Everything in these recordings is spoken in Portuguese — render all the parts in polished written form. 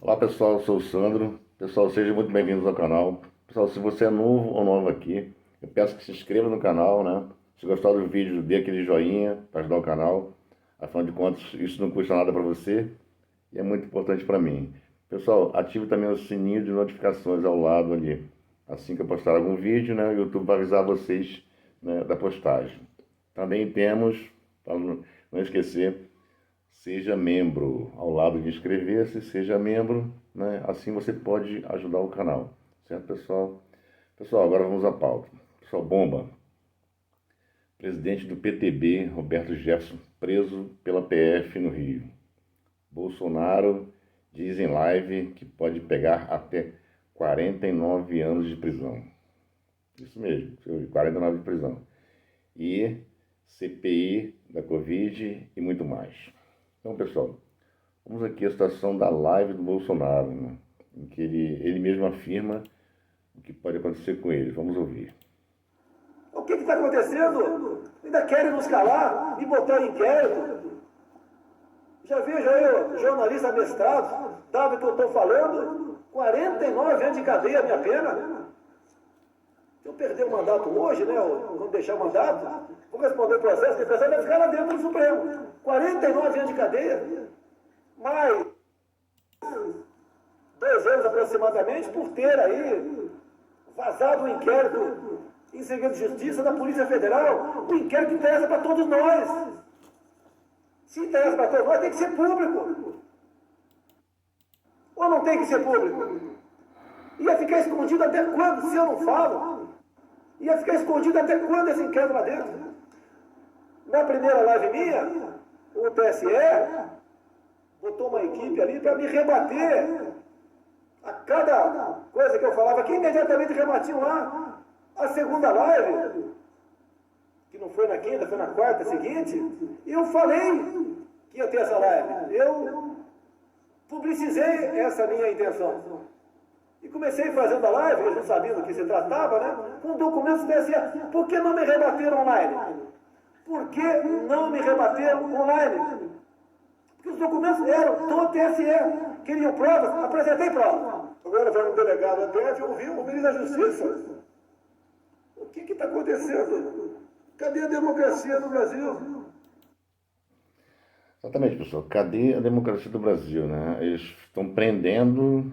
Olá pessoal, eu sou o Sandro. Pessoal, sejam muito bem-vindos ao canal. Pessoal, se você é novo ou nova aqui, eu peço que se inscreva no canal, né? Se gostar do vídeo, dê aquele joinha para ajudar o canal. Afinal de contas, isso não custa nada para você e é muito importante para mim. Pessoal, ative também o sininho de notificações ao lado ali. Assim que eu postar algum vídeo, né, o YouTube vai avisar vocês, né, da postagem. Também temos, para não esquecer, seja membro. Ao lado de inscrever-se, seja membro, né? Assim você pode ajudar o canal. Certo, pessoal? Pessoal, agora vamos à pauta. Pessoal, bomba. Presidente do PTB, Roberto Jefferson, preso pela PF no Rio. Bolsonaro diz em live que pode pegar até 49 anos de prisão. Isso mesmo, 49 de prisão. E CPI da Covid e muito mais. Então, pessoal, vamos aqui à situação da live do Bolsonaro, né? Em que ele mesmo afirma o que pode acontecer com ele. Vamos ouvir. O que está acontecendo? Ainda querem nos calar, me botar em inquérito. Já vejo aí, jornalista mestrado, dado que eu estou falando, 49 anos de cadeia, minha pena. Se eu perder o mandato hoje, né, vamos deixar o mandato, vou responder o processo, que o processo vai ficar lá dentro do Supremo. 49 anos de cadeia, mais 2 anos aproximadamente por ter aí vazado um inquérito em segredo de justiça da Polícia Federal. O inquérito interessa para todos nós. Se interessa para todos nós, tem que ser público. Ou não tem que ser público? Ia ficar escondido até quando, se eu não falo? Ia ficar escondido até quando esse inquérito lá dentro? Na primeira live minha, o TSE botou uma equipe ali para me rebater. A cada coisa que eu falava aqui, imediatamente rebatiam lá. A segunda live, que não foi na quinta, foi na quarta seguinte, eu falei que ia ter essa live. Eu publicizei essa minha intenção. E comecei fazendo a live, eles não sabiam do que se tratava, né? Com documentos do TSE. Por que não me rebateram online? Por que não me rebateram online? Porque os documentos eram do TSE. Queriam provas? Apresentei provas. Agora vai um delegado da PF ouvir o ministro da Justiça. O que está acontecendo? Cadê a democracia no Brasil? Exatamente, pessoal. Cadê a democracia do Brasil, né? Eles estão prendendo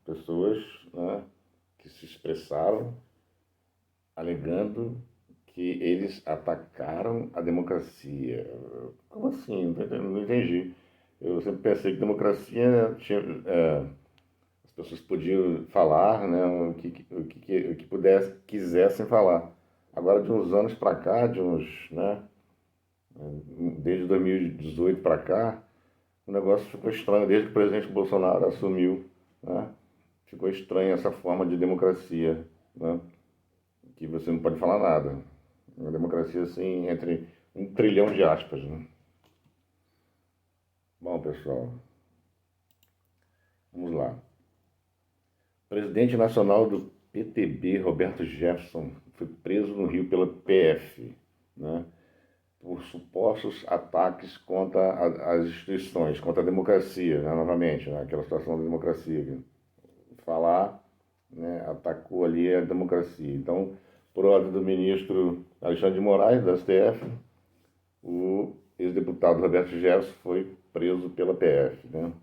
pessoas, né, que se expressaram alegando que eles atacaram a democracia. Como assim? Não entendi. Eu sempre pensei que democracia tinha, as pessoas podiam falar, né, o que quisessem falar. Agora, de uns anos para cá, né, desde 2018 para cá, o negócio ficou estranho. Desde que o presidente Bolsonaro assumiu, né, ficou estranha essa forma de democracia, né, que você não pode falar nada. Uma democracia assim, entre 1 trilhão de aspas, né? Bom, pessoal, vamos lá. Presidente nacional do PTB, Roberto Jefferson, foi preso no Rio pela PF, né, por supostos ataques contra as instituições, contra a democracia, né, novamente, né, aquela situação da democracia. Falar, né, atacou ali a democracia. Então, por ordem do ministro Alexandre de Moraes, do STF, o ex-deputado Roberto Jefferson foi preso pela PF, né?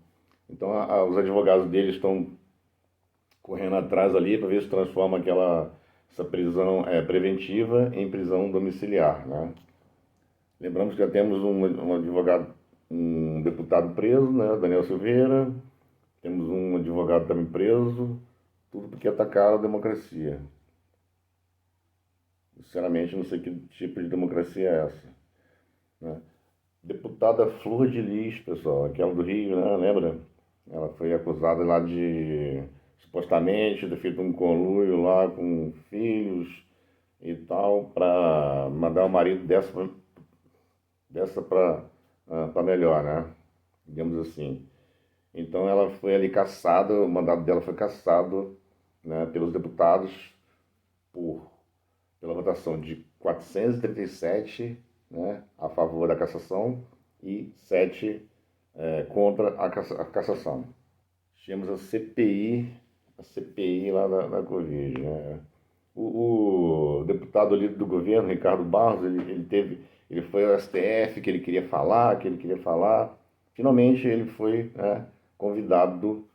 Então, os advogados dele estão correndo atrás ali para ver se transforma essa prisão preventiva em prisão domiciliar, né? Lembramos que já temos um advogado, um deputado preso, né, Daniel Silveira, temos um advogado também preso, tudo porque atacaram a democracia. Sinceramente, não sei que tipo de democracia é essa, né? Deputada Flor de Lis, pessoal, aquela do Rio, né, lembra? Ela foi acusada lá de, supostamente, ter feito um conluio lá com filhos e tal, para mandar o marido dessa para melhor, né? Digamos assim. Então ela foi ali cassada, o mandato dela foi cassado, né, pelos deputados pela votação de 437, né, a favor da cassação e 7 contra a cassação. Tínhamos a CPI lá da Covid, né? O deputado líder do governo, Ricardo Barros, ele foi ao STF, que ele queria falar. Finalmente ele foi, né, convidado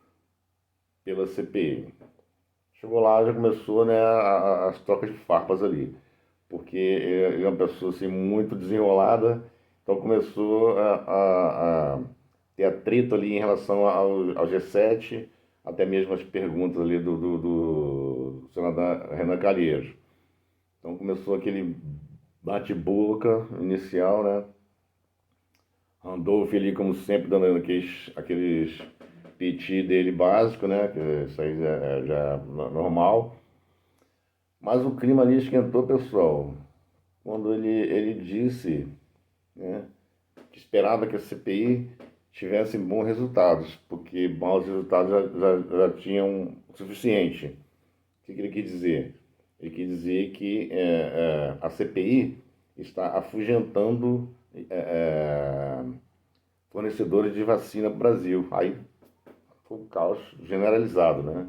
pela CPI. Chegou lá, já começou, né, as trocas de farpas ali, porque ele é uma pessoa assim, muito desenrolada, então começou a ter atrito ali em relação ao G7, até mesmo as perguntas ali do senador Renan Calheiros. Então começou aquele bate-boca inicial, né? Randolph ali, como sempre, dando aqueles piti dele básico, né? Que isso aí já é normal. Mas o clima ali esquentou, pessoal, quando ele disse, né, que esperava que a CPI tivesse bons resultados, porque maus resultados já tinham o suficiente. O que ele quis dizer? Ele quis dizer que a CPI está afugentando fornecedores de vacina para o Brasil. Aí foi um caos generalizado, né?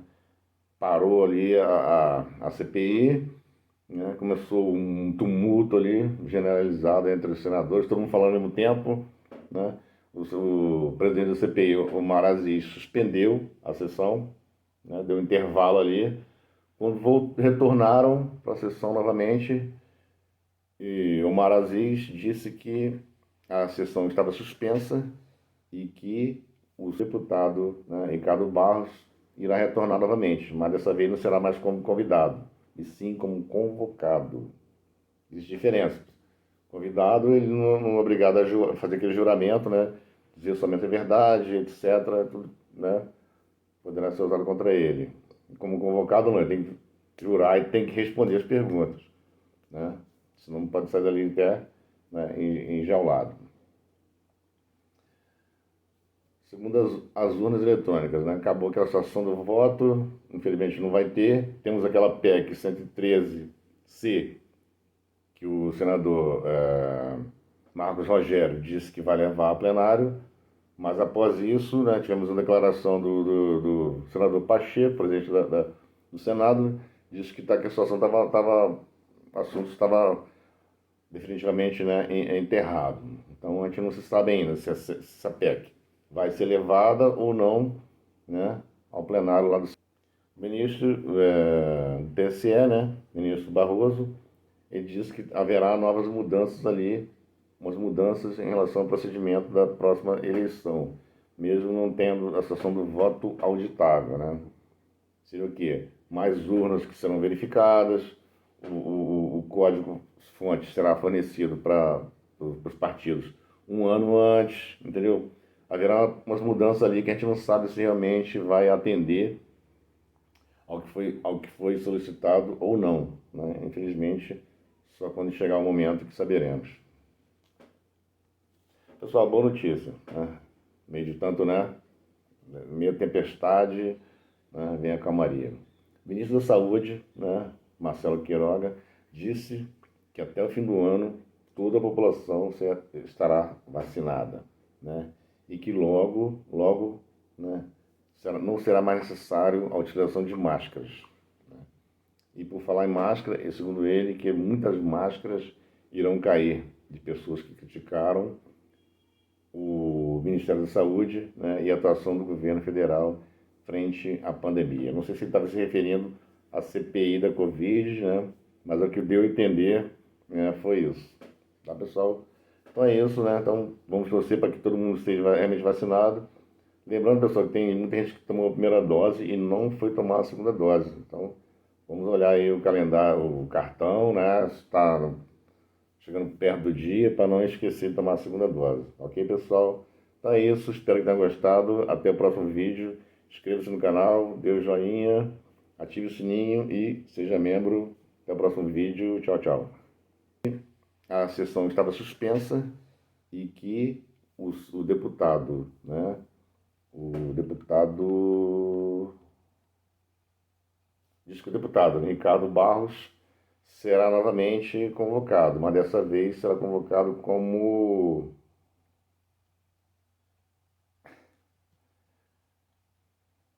Parou ali a CPI, né? Começou um tumulto ali generalizado entre os senadores, todo mundo falando ao mesmo tempo, né? O presidente da CPI, o Maraziz, suspendeu a sessão, né? Deu um intervalo ali. Quando retornaram para a sessão novamente, e o Maraziz disse que a sessão estava suspensa e que o deputado, né, Ricardo Barros, irá retornar novamente, mas dessa vez não será mais como convidado, e sim como convocado. Existe diferença. Convidado, ele não é obrigado a fazer aquele juramento, né? Dizer somente a verdade, etc. Tudo, né? Poderá ser usado contra ele. Como convocado, não, ele tem que jurar e tem que responder as perguntas, né? Senão não pode sair dali até, né, enjaulado. Segundo as urnas eletrônicas, né? Acabou aquela situação do voto, infelizmente não vai ter. Temos aquela PEC 113C, que o senador Marcos Rogério disse que vai levar a plenário, mas após isso, né, tivemos uma declaração do senador Pacheco, presidente do Senado, disse que a situação o assunto estava definitivamente, né, enterrado. Então a gente não se sabe ainda se essa PEC vai ser levada ou não, né, ao plenário lá do ministro do TSE, né, ministro Barroso. Ele disse que haverá novas mudanças ali, umas mudanças em relação ao procedimento da próxima eleição, mesmo não tendo a situação do voto auditável, né? Seria o quê? Mais urnas que serão verificadas, o código-fonte será fornecido para os partidos um ano antes, entendeu? Haverá umas mudanças ali que a gente não sabe se realmente vai atender ao que foi solicitado ou não, né? Infelizmente, só quando chegar o momento que saberemos. Pessoal, boa notícia, né? Meio de tanto, né? Meio tempestade, né? Vem a calmaria. O ministro da Saúde, né, Marcelo Queiroga, disse que até o fim do ano toda a população estará vacinada, né? E que logo, né, não será mais necessário a utilização de máscaras. E por falar em máscara, segundo ele, que muitas máscaras irão cair de pessoas que criticaram o Ministério da Saúde, né, e a atuação do governo federal frente à pandemia. Não sei se ele estava se referindo à CPI da Covid, né, mas o que deu a entender, né, foi isso. Tá, pessoal? Então é isso, né? Então vamos torcer para que todo mundo esteja realmente vacinado. Lembrando, pessoal, que tem muita gente que tomou a primeira dose e não foi tomar a segunda dose. Então, vamos olhar aí o calendário, o cartão, né? Está chegando perto do dia para não esquecer de tomar a segunda dose. Ok, pessoal? Então é isso. Espero que tenham gostado. Até o próximo vídeo. Inscreva-se no canal, dê o joinha, ative o sininho e seja membro. Até o próximo vídeo. Tchau, tchau. A sessão estava suspensa e que o deputado, né? O deputado... Diz que o deputado Ricardo Barros será novamente convocado, mas dessa vez será convocado como